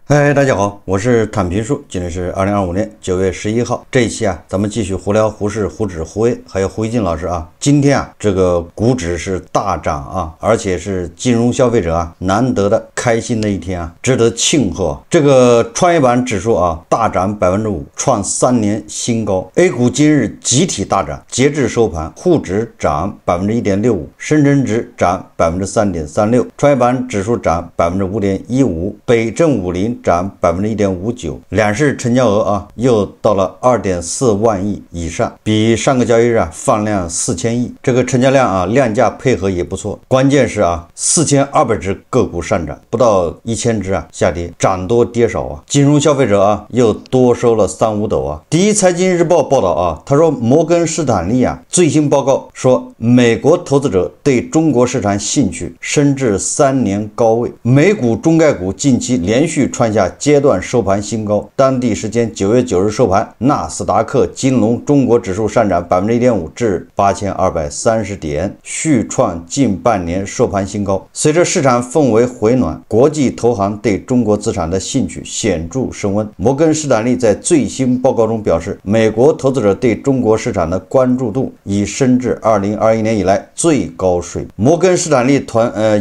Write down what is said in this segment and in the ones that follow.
嗨，大家好，我是坦平树，今天是2025年9月11号。这一期咱们继续胡聊胡适、胡指、胡 A 还有胡一进老师啊。今天这个股指是大涨而且是金融消费者难得的开心的一天值得庆贺。这个创业板指数大涨5%，创3年新高。A 股今日集体大涨，截至收盘，沪指涨1.65%，深圳指涨3.36%，创业板指数涨5.15%，北证50涨1.59%，两市成交额又到了2.4万亿以上，比上个交易日放量4000亿。这个成交量量价配合也不错，关键是4200只个股上涨，不到1000只下跌，涨多跌少金融消费者又多收了3五斗第一财经日报报道他说摩根士丹利最新报告说，美国投资者对中国市场兴趣升至3年高位，美股中概股近期连续创下阶段收盘新高。当地时间9月9日收盘，纳斯达克金融中国指数上涨1.5%至8230点，续创近半年收盘新高。随着市场氛围回暖，国际投行对中国资产的兴趣显著升温。摩根士丹利在最新报告中表示，美国投资者对中国市场的关注度已升至2021年以来最高水。摩根士丹利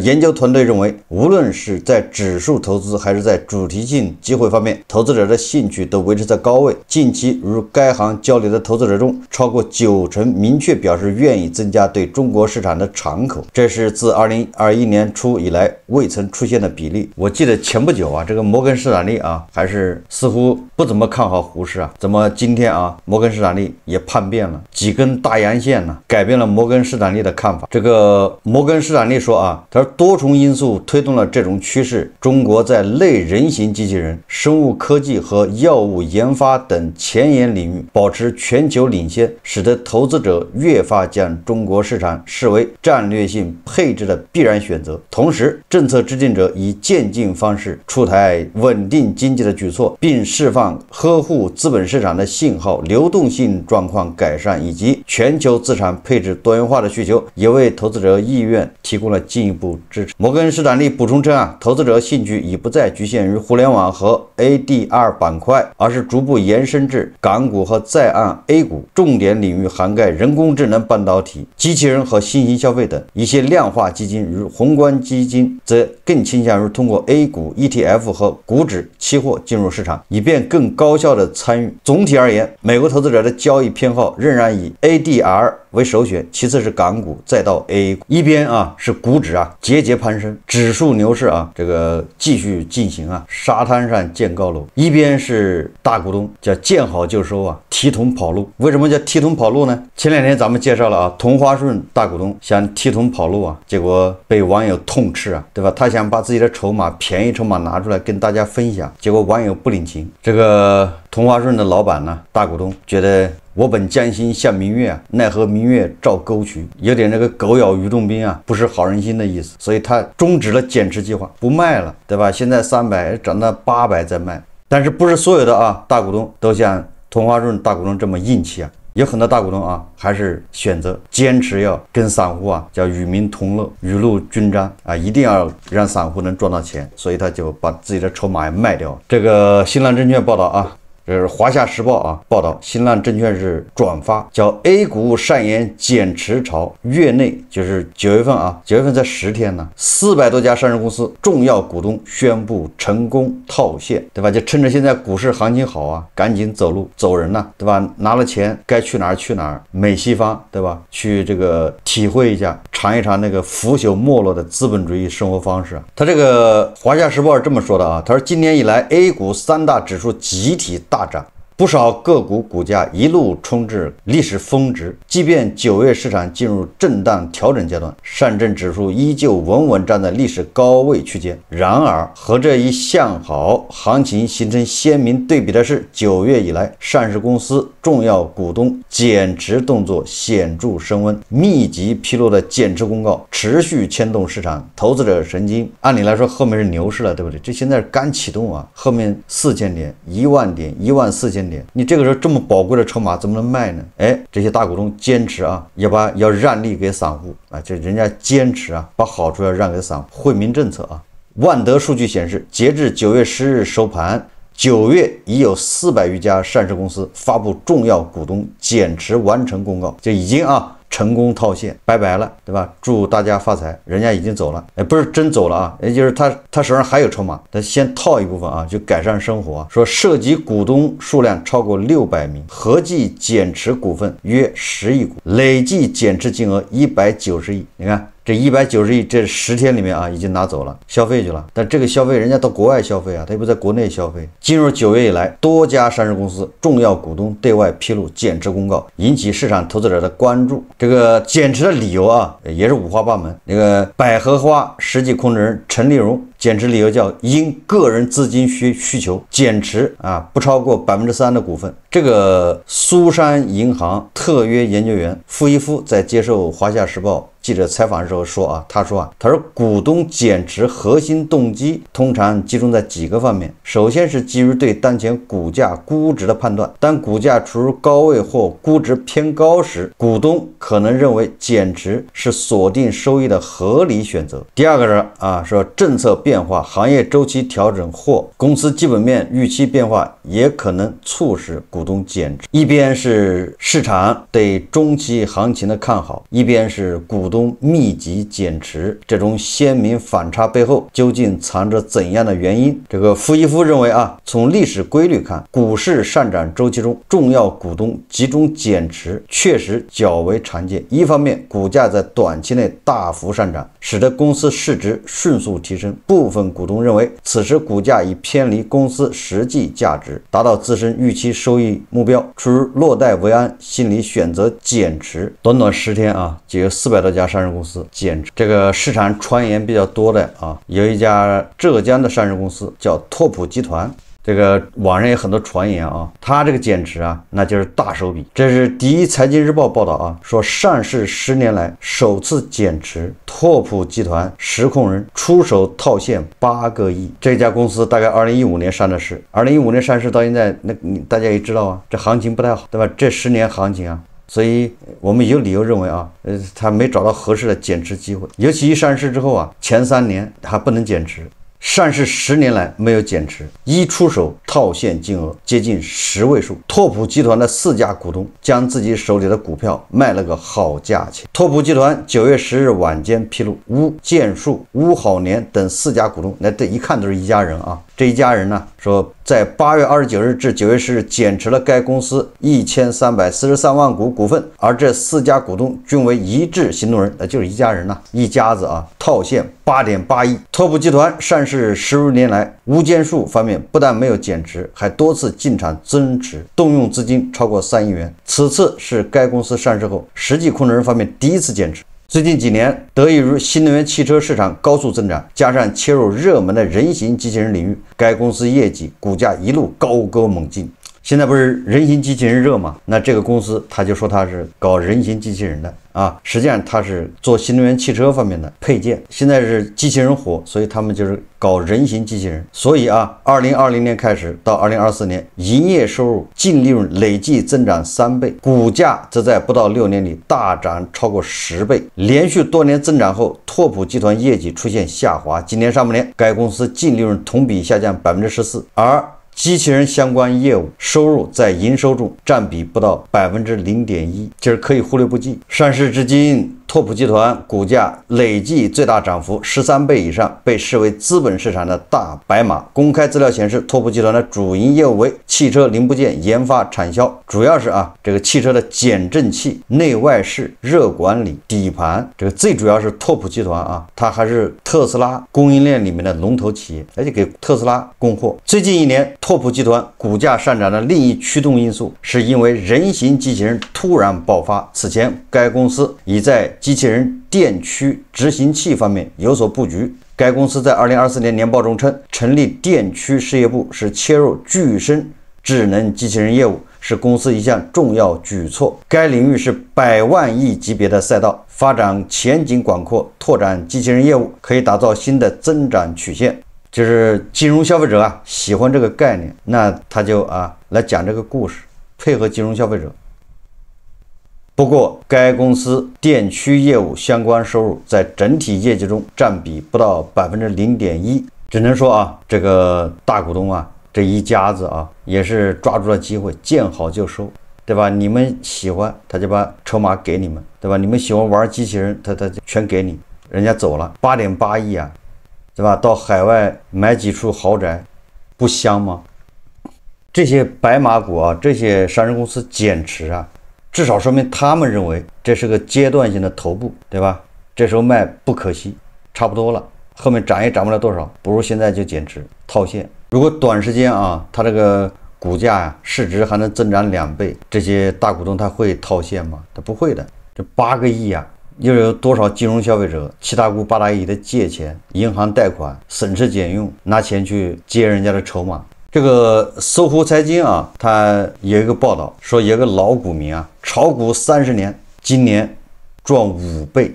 研究团队认为，无论是在指数投资还是在主题性机会方面，投资者的兴趣都维持在高位。近期与该行交流的投资者中，超过90%明确表示愿意增加对中国市场的敞口，这是自2021年初以来未曾出现的比例。我记得前不久这个摩根士丹利还是似乎不怎么看好胡适怎么今天摩根士丹利也叛变了，几根大阳线改变了摩根士丹利的看法。这个摩根士丹利说他说多重因素推动了这种趋势，中国在类人形机器人、生物科技和药物研发等前沿领域保持全球领先，使得投资者越发将中国市场视为战略性配置的必然选择。同时，政策制定者以渐进方式出台稳定经济的举措，并释放呵护资本市场的信号，流动性状况改善以及全球资产配置多元化的需求，也为投资者意愿提供了进一步支持。摩根士丹利补充称投资者兴趣已不再局限于互联网和 ADR 板块，而是逐步延伸至港股和在岸 A 股，重点领域涵盖人工智能、半导体、机器人和新型消费等。一些量化基金与宏观基金则更倾向于通过 A 股 ETF 和股指期货进入市场，以便更高效的参与。总体而言，美国投资者的交易偏好仍然以 ADR 为首选，其次是港股，再到 A 股。一边是股指节节攀升，指数牛市这个继续进行沙滩上建高楼；一边是大股东叫见好就收提桶跑路。为什么叫提桶跑路呢？前2天咱们介绍了同花顺大股东想提桶跑路结果被网友痛斥对吧？他想把自己的筹码便宜筹码拿出来跟大家分享，结果网友不领情。这个同花顺的老板大股东觉得我本将心向明月奈何明月照沟渠，有点这个狗咬吕洞宾不是好人心的意思，所以他终止了减持计划，不卖了，对吧？现在300涨到800再卖。但是不是所有的大股东都像同花顺大股东这么硬气有很多大股东还是选择坚持要跟散户叫与民同乐、雨露均沾一定要让散户能赚到钱，所以他就把自己的筹码也卖掉。这个新浪证券报道这是华夏时报报道，新浪证券是转发叫 A 股上演减持潮，月内就是9月份9月份才10天400多家上市公司重要股东宣布成功套现，对吧？就趁着现在股市行情好赶紧走路走人对吧？拿了钱该去哪儿去哪儿，美西方，对吧？去这个体会一下，尝一尝那个腐朽没落的资本主义生活方式他这个华夏时报是这么说的他说今年以来 A 股3大指数集体大涨，不少个股股价一路冲至历史峰值，即便9月市场进入震荡调整阶段，上证指数依旧稳稳站在历史高位区间。然而，和这一向好行情形成鲜明对比的是，9月以来上市公司重要股东减持动作显著升温，密集披露的减持公告持续牵动市场投资者神经。按理来说，后面是牛市了，对不对？这现在是刚启动后面4000点、10000点、14000点，你这个时候这么宝贵的筹码怎么能卖呢？这些大股东坚持要让利给散户这人家坚持把好处要让给散户，惠民政策万德数据显示，截至9月10日收盘，9月已有400余家上市公司发布重要股东减持完成公告，就已经成功套现，拜拜了，对吧？祝大家发财，人家已经走了，不是真走了啊，也就是他手上还有筹码，他先套一部分就改善生活说涉及股东数量超过600名，合计减持股份约10亿股，累计减持金额190亿。你看这190亿，这10天里面已经拿走了，消费去了。但这个消费人家到国外消费他又不在国内消费。进入9月以来，多家上市公司重要股东对外披露减持公告，引起市场投资者的关注。这个减持的理由也是五花八门。那个百合花实际控制人陈立荣减持理由叫因个人资金需求减持不超过3%的股份。这个苏珊银行特约研究员傅一夫在接受华夏时报记者采访的时候说他说股东减持核心动机通常集中在几个方面。首先是基于对当前股价估值的判断，当股价处于高位或估值偏高时，股东可能认为减持是锁定收益的合理选择。第二个是说政策变化、行业周期调整或公司基本面预期变化也可能促使股东减持。一边是市场对中期行情的看好，一边是股东密集减持，这种鲜明反差背后究竟藏着怎样的原因？这个傅一夫认为从历史规律看，股市上涨周期中重要股东集中减持确实较为常见。一方面，股价在短期内大幅上涨，使得公司市值迅速提升，部分股东认为此时股价已偏离公司实际价值，达到自身预期收益目标，出于落袋为安心理选择减持。短短10天就有400多家上市公司减持。这个市场传言比较多的有一家浙江的上市公司叫拓普集团，这个网上有很多传言他这个减持那就是大手笔。这是第一财经日报报道说上市10年来首次减持，拓普集团实控人出手套现8个亿。这家公司大概2015年上的市，2015年上市到现在，那大家也知道这行情不太好，对吧？这10年行情所以我们有理由认为他没找到合适的减持机会，尤其一上市之后前3年还不能减持。上市10年来没有减持，一出手套现金额接近10位数。拓普集团的4家股东将自己手里的股票卖了个好价钱。拓普集团9月10日晚间披露，邬建树、邬好年等4家股东，这一看都是一家人这一家人呢说，在8月29日至9月10日减持了该公司1343万股份，而这4家股东均为一致行动人，那就是一家人一家子套现8.8亿。拓普集团上市10年来，邬建树方面不但没有减持，还多次进场增持，动用资金超过3亿元。此次是该公司上市后实际控制人方面第一次减持。最近几年，得益于新能源汽车市场高速增长，加上切入热门的人形机器人领域，该公司业绩股价一路高歌猛进。现在不是人形机器人热吗？那这个公司他就说他是搞人形机器人的实际上他是做新能源汽车方面的配件。现在是机器人火，所以他们就是搞人形机器人。所以2020年开始到2024年，营业收入、净利润累计增长3倍，股价则在不到6年里大涨超过10倍。连续多年增长后，拓普集团业绩出现下滑，今年上半年该公司净利润同比下降14%，而机器人相关业务收入在营收中占比不到0.1%，就是可以忽略不计。上市至今，拓普集团股价累计最大涨幅13倍以上，被视为资本市场的大白马。公开资料显示，拓普集团的主营业务为汽车零部件研发产销，主要是这个汽车的减震器、内外饰、热管理、底盘，这个最主要是拓普集团它还是特斯拉供应链里面的龙头企业，而且给特斯拉供货。最近1年，拓普集团股价上涨的另一驱动因素，是因为人形机器人突然爆发。此前，该公司已在机器人电驱执行器方面有所布局。该公司在2024年年报中称，成立电驱事业部是切入具身智能机器人业务，是公司一项重要举措。该领域是100万亿级别的赛道，发展前景广阔，拓展机器人业务可以打造新的增长曲线。就是金融消费者喜欢这个概念，那他就来讲这个故事，配合金融消费者。不过，该公司电驱业务相关收入在整体业绩中占比不到0.1%，只能说啊，这个大股东啊，这一家子啊，也是抓住了机会，见好就收，对吧？你们喜欢，他就把筹码给你们，对吧？你们喜欢玩机器人，他全给你，人家走了8.8亿啊，对吧？到海外买几处豪宅，不香吗？这些白马股啊，这些上市公司减持啊，至少说明他们认为这是个阶段性的头部，对吧？这时候卖不可惜，差不多了，后面涨也涨不了多少，不如现在就减持套现。如果短时间啊，它这个股价呀、市值还能增长2倍，这些大股东他会套现吗？他不会的。这8个亿啊，又有多少金融消费者七大姑八大姨的借钱、银行贷款、省吃俭用拿钱去接人家的筹码？这个搜狐财经啊，它有一个报道说，有个老股民啊，炒股30年，今年赚5倍。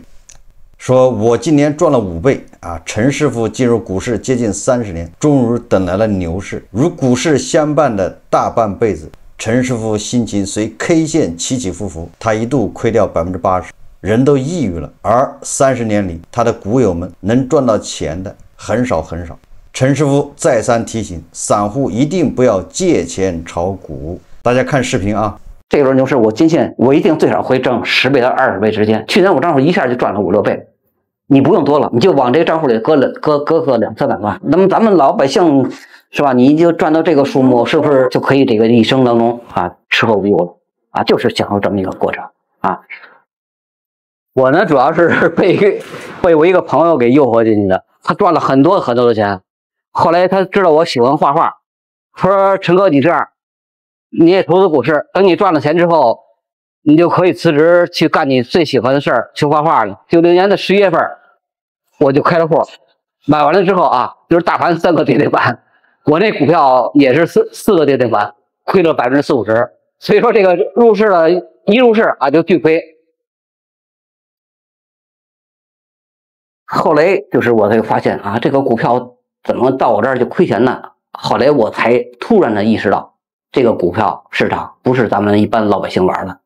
说我今年赚了5倍啊！陈师傅进入股市接近30年，终于等来了牛市。与股市相伴的大半辈子，陈师傅心情随 K 线起起伏伏，他一度亏掉80%，人都抑郁了。而30年里，他的股友们能赚到钱的很少很少。陈师傅再三提醒散户一定不要借钱炒股。大家看视频啊。这轮牛市我坚信我一定最少会挣10倍到20倍之间。去年我账户一下就赚了5、6倍，你不用多了，你就往这个账户里搁个2、300万。那么咱们老百姓是吧？你就赚到这个数目，是不是就可以这个一生当中啊吃喝无忧了啊？就是享受这么一个过程啊。我呢主要是被我一个朋友给诱惑进去的，他赚了很多的钱。后来他知道我喜欢画画，说陈哥你这样。你也投资股市，等你赚了钱之后，你就可以辞职去干你最喜欢的事儿，去画画了。90年的11月份，我就开了户，买完了之后啊，就是大盘3个跌停板，国内股票也是四个跌停板，亏了40-50%。所以说这个入市了，一入市啊就巨亏。后来就是我才发现啊，这个股票怎么到我这儿就亏钱呢？后来我才突然的意识到。这个股票市场不是咱们一般老百姓玩的，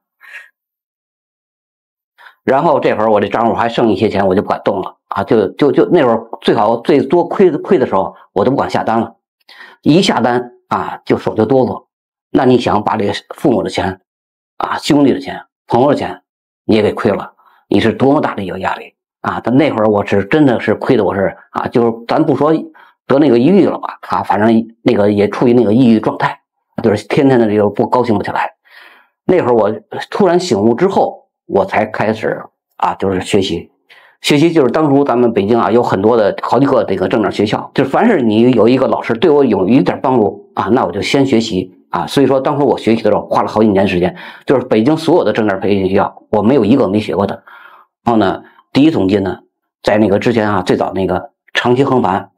然后这会儿我这账户还剩一些钱，我就不敢动了啊！就那会儿最多亏的时候，我都不敢下单了，一下单啊就手就哆嗦。那你想把这个父母的钱啊、兄弟的钱、朋友的钱你也给亏了，你是多么大的一个压力啊！但那会儿我是真的是亏的，我是啊，就是咱不说得那个抑郁了吧啊，反正那个也处于那个抑郁状态。就是天天的这个不高兴不起来。那会儿我突然醒悟之后，我才开始啊，就是学习就是当初咱们北京啊有很多的好几个这个政治学校，就是凡是你有一个老师对我有一点帮助啊，那我就先学习啊。所以说当时我学习的时候花了好几年时间，就是北京所有的政治培训学校，我没有一个没学过的。然后呢，第一桶金呢，在那个之前啊，最早那个长期横盘。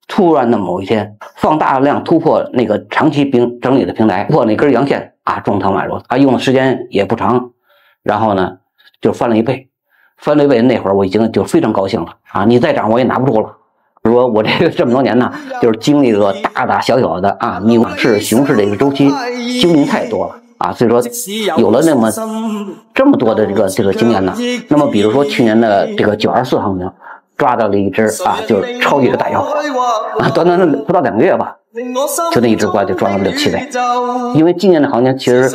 突然的某一天，放大量突破那个长期整理的平台，突破那根阳线啊，中仓买入啊，用的时间也不长，然后呢就翻了1倍，那会儿我已经就非常高兴了啊！你再涨我也拿不住了。说我这么多年呢，就是经历了大大小小的啊牛市、熊市的一个周期，经历太多了啊，所以说有了这么多的这个经验呢。那么比如说去年的这个924行情。抓到了一只啊，就是超级的大妖啊，短短的不到2个月吧，就那一只过来就赚了6、7倍。因为今年的行情其实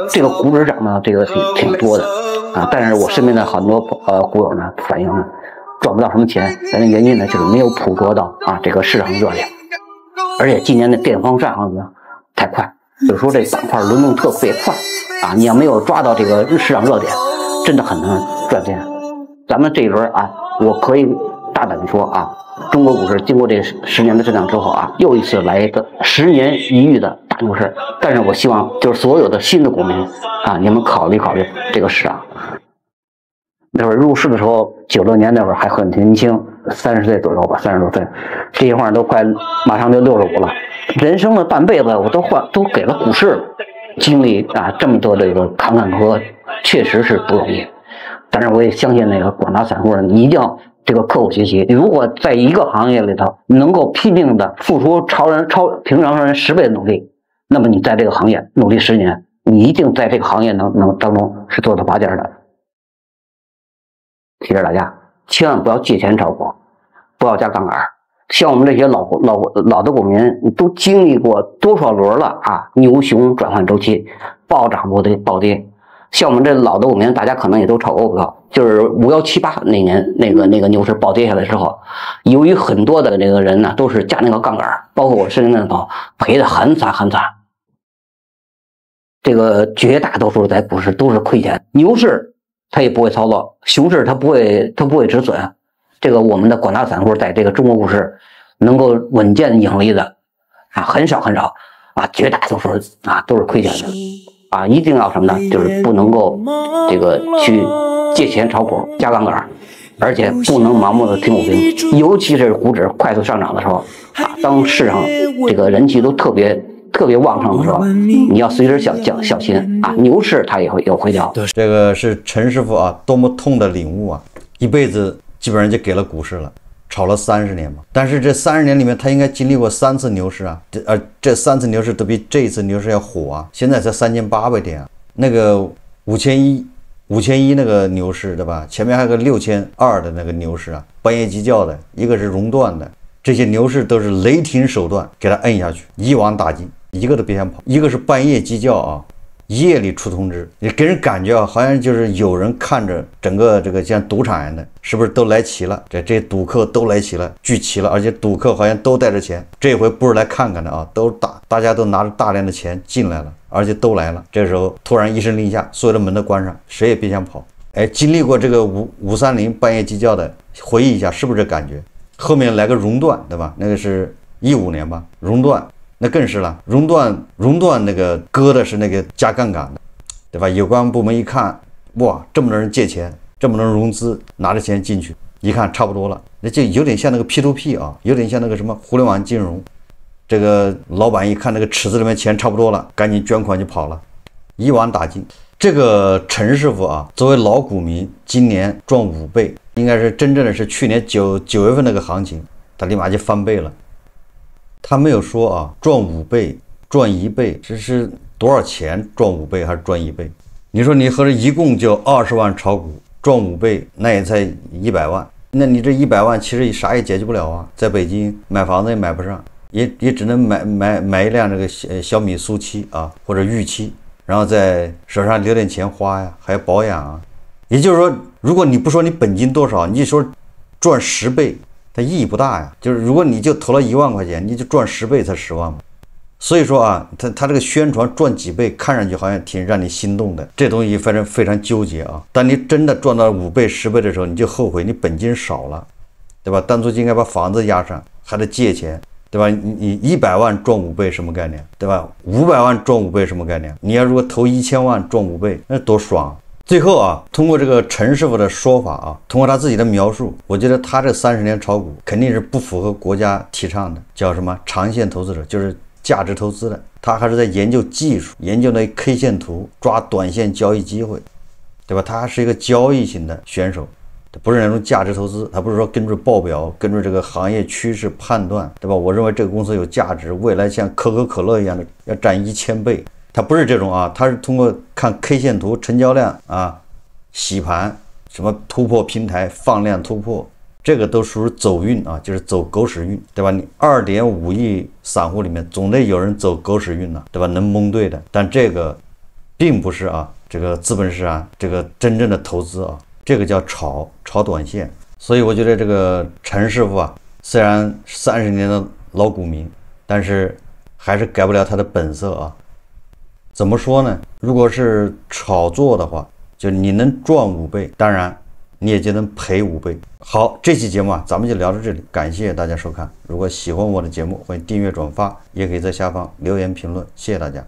这个股指涨呢，这个挺多的啊，但是我身边的很多股友呢反映呢赚不到什么钱，原因呢就是没有捕捉到啊这个市场热点，而且今年的电风扇行情太快，就是说这板块轮动特别快啊，你要没有抓到这个市场热点，真的很难赚钱。咱们这一轮啊，我可以大胆的说啊，中国股市经过这10年的震荡之后啊，又一次来一个10年一遇的大牛市。但是我希望就是所有的新的股民啊，你们考虑这个市场。那会儿入市的时候，96年那会儿还很年轻，30岁左右吧，30多岁，这些话都快马上就65了，人生的半辈子我都给了股市了，经历啊这么多的一个坎坎坷坷，确实是不容易。但是我也相信那个广大散户人，你一定要这个刻苦学习。如果在一个行业里头能够拼命的付出超平常人10倍的努力，那么你在这个行业努力10年，你一定在这个行业当中是做到拔尖的。提示大家，千万不要借钱炒股，不要加杠杆。像我们这些老的股民都经历过多少轮了啊，牛熊转换周期，暴涨暴跌。像我们这老的股民，大家可能也都炒过股票，就是5178那年那个牛市暴跌下来之后，由于很多的这个人呢都是加那个杠杆，包括我身边的朋友，赔得很惨。这个绝大多数在股市都是亏钱，牛市他也不会操作，熊市他不会止损。这个我们的广大散户在这个中国股市能够稳健盈利的啊，很少啊，绝大多数啊都是亏钱的。啊，一定要什么呢？就是不能够这个去借钱炒股、加杠杆，而且不能盲目的听股评，尤其是股指快速上涨的时候啊，当市场这个人气都特别旺盛的时候，你要随时小心啊，牛市它也会有回调。这个是陈师傅啊，多么痛的领悟啊！一辈子基本上就给了股市了。炒了30年嘛，但是这30年里面，他应该经历过3次牛市啊，这3次牛市都比这一次牛市要火啊！现在才3800点啊，那个5100那个牛市对吧？前面还有个6200的那个牛市啊，半夜鸡叫的，一个是熔断的，这些牛市都是雷霆手段给他摁下去，一网打尽，一个都别想跑。一个是半夜鸡叫啊，夜里出通知，也给人感觉啊，好像就是有人看着整个这个像赌场一样的，是不是都来齐了？这赌客都来齐了，聚齐了，而且赌客好像都带着钱，这回不是来看看的啊，大家都拿着大量的钱进来了，而且都来了。这时候突然一声令下，所有的门都关上，谁也别想跑。哎，经历过这个530半夜鸡叫的，回忆一下是不是这感觉？后面来个熔断，对吧？那个是15年吧，熔断。那更是了，熔断那个割的是那个加杠杆的，对吧？有关部门一看，哇，这么多人借钱，这么多人融资，拿着钱进去，一看差不多了，那就有点像那个 P2P 啊，有点像那个什么互联网金融。这个老板一看那个池子里面钱差不多了，赶紧捐款就跑了，一网打尽。这个陈师傅啊，作为老股民，今年赚5倍，应该是真正的是去年9月份那个行情，他立马就翻倍了。他没有说啊，赚5倍、赚1倍，这是多少钱赚5倍还是赚1倍？你说你合着一共就20万炒股，赚5倍，那也才100万，那你这100万其实啥也解决不了啊，在北京买房子也买不上，也只能买一辆这个小米苏7啊，或者豫7，然后在手上留点钱花呀，还要保养啊。也就是说，如果你不说你本金多少，你说赚10倍。它意义不大呀，就是如果你就投了1万块钱，你就赚10倍才10万嘛。所以说啊，他这个宣传赚几倍，看上去好像挺让你心动的，这东西非常纠结啊。当你真的赚到5倍、10倍的时候，你就后悔你本金少了，对吧？当初就应该把房子押上，还得借钱，对吧？你100万赚5倍什么概念，对吧？500万赚5倍什么概念？你要如果投1000万赚5倍，那多爽！最后啊，通过这个陈师傅的说法啊，通过他自己的描述，我觉得他这30年炒股肯定是不符合国家提倡的，叫什么长线投资者，就是价值投资的。他还是在研究技术，研究那 K 线图，抓短线交易机会，对吧？他还是一个交易型的选手，不是那种价值投资。他不是说跟着报表，跟着这个行业趋势判断，对吧？我认为这个公司有价值，未来像可口可乐一样的要涨1000倍。它不是这种啊，它是通过看 K 线图、成交量啊、洗盘、什么突破平台、放量突破，这个都属于走运啊，就是走狗屎运，对吧？你2.5亿散户里面总得有人走狗屎运呢，对吧？能蒙对的，但这个并不是啊，这个资本市场这个真正的投资啊，这个叫炒短线。所以我觉得这个陈师傅啊，虽然30年的老股民，但是还是改不了他的本色啊。怎么说呢？如果是炒作的话，就你能赚5倍，当然你也就能赔5倍。好，这期节目啊，咱们就聊到这里，感谢大家收看。如果喜欢我的节目，欢迎订阅转发，也可以在下方留言评论，谢谢大家。